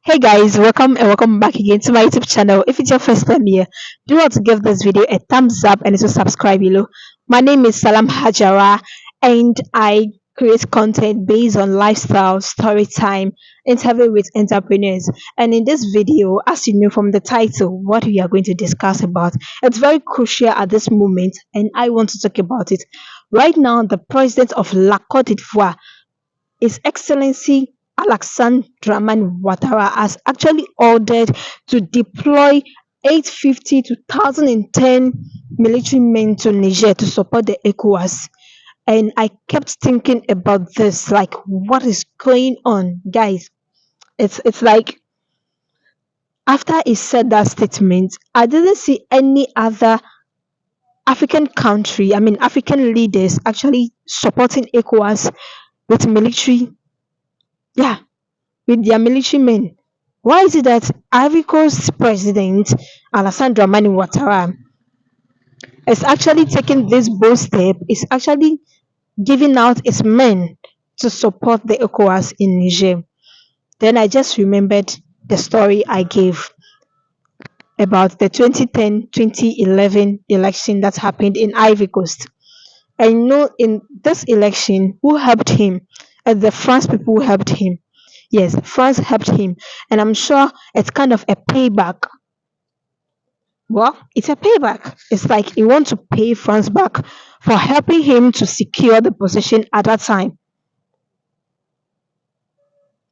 Hey guys, welcome and welcome back again to my YouTube channel. If it's your first time here, do not to give this video a thumbs up and also subscribe below. My name is Salam Hajara and I create content based on lifestyle, story time, interview with entrepreneurs. And in this video, as you know from the title, what we are going to discuss about, it's very crucial at this moment and I want to talk about it. Right now, the president of La Cote d'Ivoire, his Excellency Alassane Dramane Ouattara has actually ordered to deploy 850 to 1,010 military men to Niger to support the ECOWAS. And I kept thinking about this, like what is going on, guys? It's like after he said that statement, I didn't see any other African country, I mean African leaders actually supporting ECOWAS with military, yeah, with their military men. Why is it that Ivory Coast President Alassane Dramane Ouattara is actually taking this bold step, is actually giving out his men to support the ECOWAS in Niger? Then I just remembered the story I gave about the 2010-2011 election that happened in Ivory Coast. I know in this election who helped him, the France people who helped him. Yes, France helped him, and I'm sure it's kind of a payback. Well, it's a payback. It's like he wants to pay France back for helping him to secure the position at that time.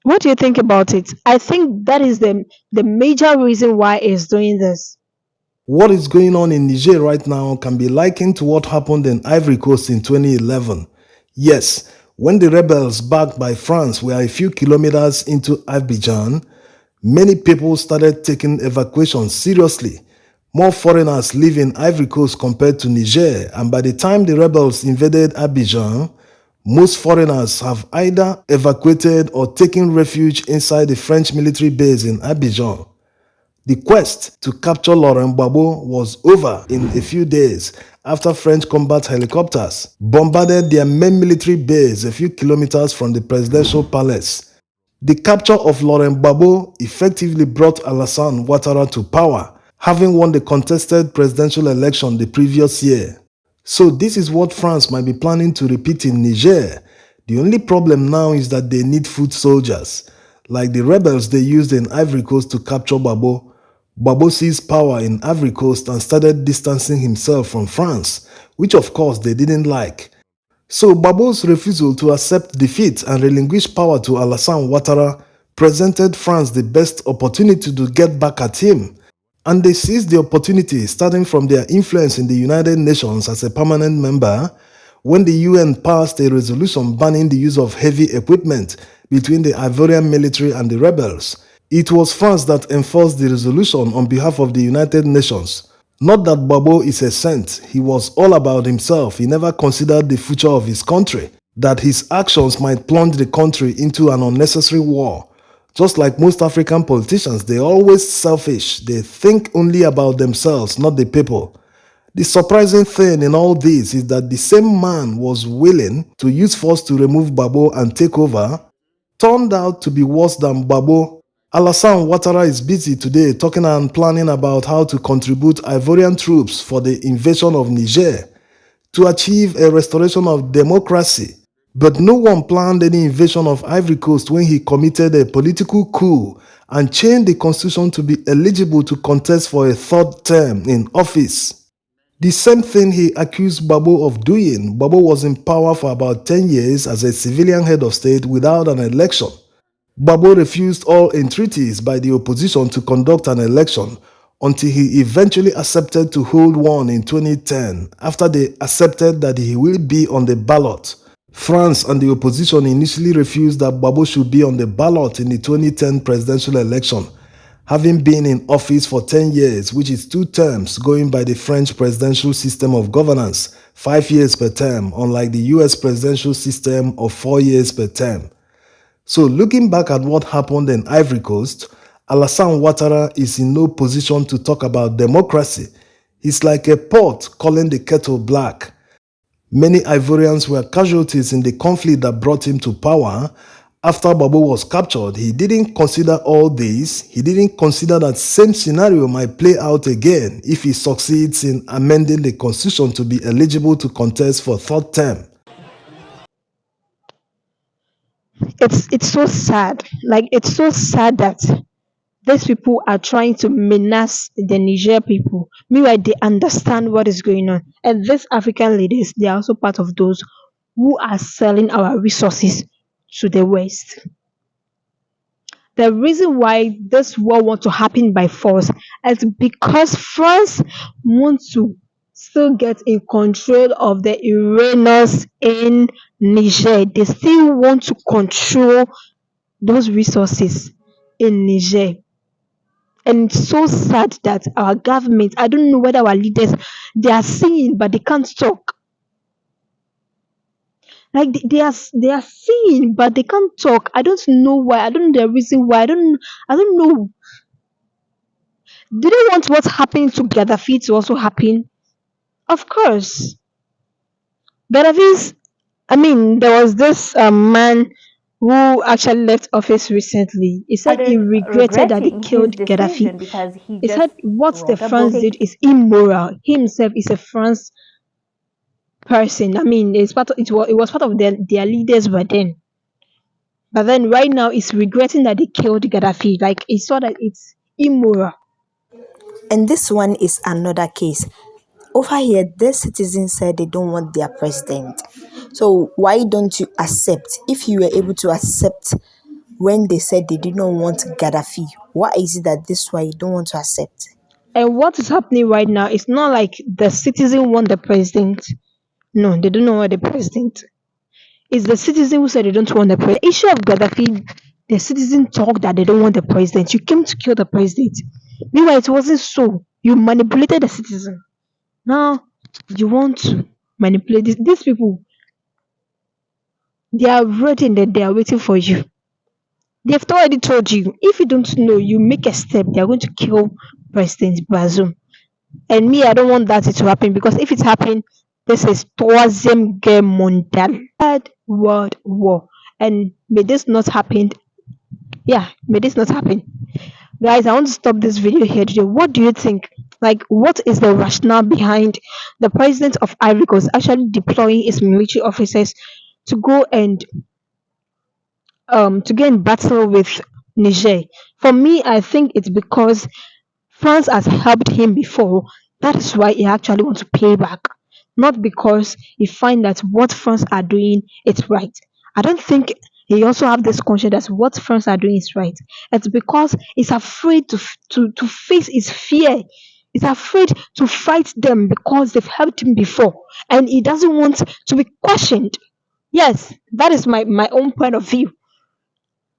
What do you think about it? I think that is the major reason why he's doing this. What is going on in Niger right now can be likened to what happened in Ivory Coast in 2011. Yes, when the rebels backed by France were a few kilometers into Abidjan, many people started taking evacuation seriously. More foreigners live in Ivory Coast compared to Niger, and by the time the rebels invaded Abidjan, most foreigners have either evacuated or taken refuge inside the French military base in Abidjan. The quest to capture Laurent Gbagbo was over in a few days after French combat helicopters bombarded their main military base a few kilometers from the presidential palace. The capture of Laurent Gbagbo effectively brought Alassane Ouattara to power, having won the contested presidential election the previous year. So this is what France might be planning to repeat in Niger. The only problem now is that they need foot soldiers. Like the rebels they used in Ivory Coast to capture Gbagbo, Gbagbo seized power in Ivory Coast and started distancing himself from France, which of course they didn't like. So Gbagbo's refusal to accept defeat and relinquish power to Alassane Ouattara presented France the best opportunity to get back at him. And they seized the opportunity starting from their influence in the United Nations as a permanent member when the UN passed a resolution banning the use of heavy equipment between the Ivorian military and the rebels. It was France that enforced the resolution on behalf of the United Nations. Not that Gbagbo is a saint, he was all about himself, he never considered the future of his country, that his actions might plunge the country into an unnecessary war. Just like most African politicians, they're always selfish, they think only about themselves, not the people. The surprising thing in all this is that the same man was willing to use force to remove Gbagbo and take over, turned out to be worse than Gbagbo. Alassane Ouattara is busy today talking and planning about how to contribute Ivorian troops for the invasion of Niger to achieve a restoration of democracy. But no one planned any invasion of Ivory Coast when he committed a political coup and changed the constitution to be eligible to contest for a third term in office. The same thing he accused Gbagbo of doing. Gbagbo was in power for about 10 years as a civilian head of state without an election. Gbagbo refused all entreaties by the opposition to conduct an election until he eventually accepted to hold one in 2010 after they accepted that he will be on the ballot. France and the opposition initially refused that Gbagbo should be on the ballot in the 2010 presidential election, having been in office for 10 years, which is 2 terms going by the French presidential system of governance, 5 years per term, unlike the US presidential system of 4 years per term. So looking back at what happened in Ivory Coast, Alassane Ouattara is in no position to talk about democracy. He's like a pot calling the kettle black. Many Ivorians were casualties in the conflict that brought him to power, After Babu was captured, he didn't consider all this. He didn't consider that same scenario might play out again if he succeeds in amending the constitution to be eligible to contest for third term. It's so sad. Like it's so sad that these people are trying to menace the Niger people. Meanwhile, they understand what is going on. And these African leaders, they are also part of those who are selling our resources to the West. The reason why this war wants to happen by force is because France wants to still get in control of the Iranians in Niger. They still want to control those resources in Niger. And it's so sad that our government, I don't know whether our leaders, they are seeing but they can't talk. Like they are seeing but they can't talk. I don't know why. I don't know the reason why. I don't know. Do they want what's happening to Gaddafi to also happen? Of course. Gaddafi's, I mean, there was this man who actually left office recently. He said he Started regretted that he regretting killed his Gaddafi. decision because he He just said what the wrote a France book. did is immoral. He himself is a France person. I mean, it was part of their leaders by then. But then right now, he's regretting that they killed Gaddafi. Like he saw that it's immoral. And this one is another case. Over here, the citizens said they don't want their president. So why don't you accept? If you were able to accept when they said they did not want Gaddafi, why is it that this why you don't want to accept? And what is happening right now? It's not like the citizen want the president. No, they don't want the president. It's the citizen who said they don't want the president. The issue of Gaddafi, the citizen talk that they don't want the president. You came to kill the president. Meanwhile, it wasn't so. You manipulated the citizen. Now you want to manipulate these people. They are waiting that they are waiting for you. They've already told you. If you don't know, you make a step. They are going to kill President Bazoum. And me, I don't want that to happen because if it happens, this is Troisième Guerre Mondiale, Third World War, and may this not happen. Yeah, may this not happen, guys. I want to stop this video here today. What do you think? Like, what is the rationale behind the president of Ivory Coast actually deploying his military officers to go and to get in battle with Niger? For me, I think it's because France has helped him before. That is why he actually wants to pay back. Not because he find that what France are doing is right. I don't think he also have this conscience that what France are doing is right. It's because he's afraid to face his fear. He's afraid to fight them because they've helped him before. And he doesn't want to be questioned. Yes, that is my own point of view.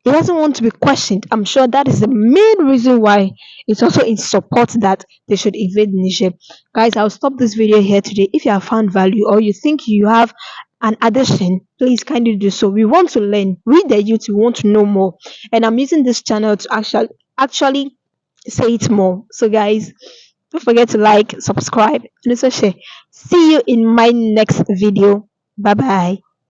He doesn't want to be questioned. I'm sure that is the main reason why it's also in support that they should invade Niger. Guys, I'll stop this video here today. If you have found value or you think you have an addition, please kindly do so. We want to learn. We the youth, we want to know more. And I'm using this channel to actually say it more. So guys, don't forget to like, subscribe, and also share. See you in my next video. Bye bye.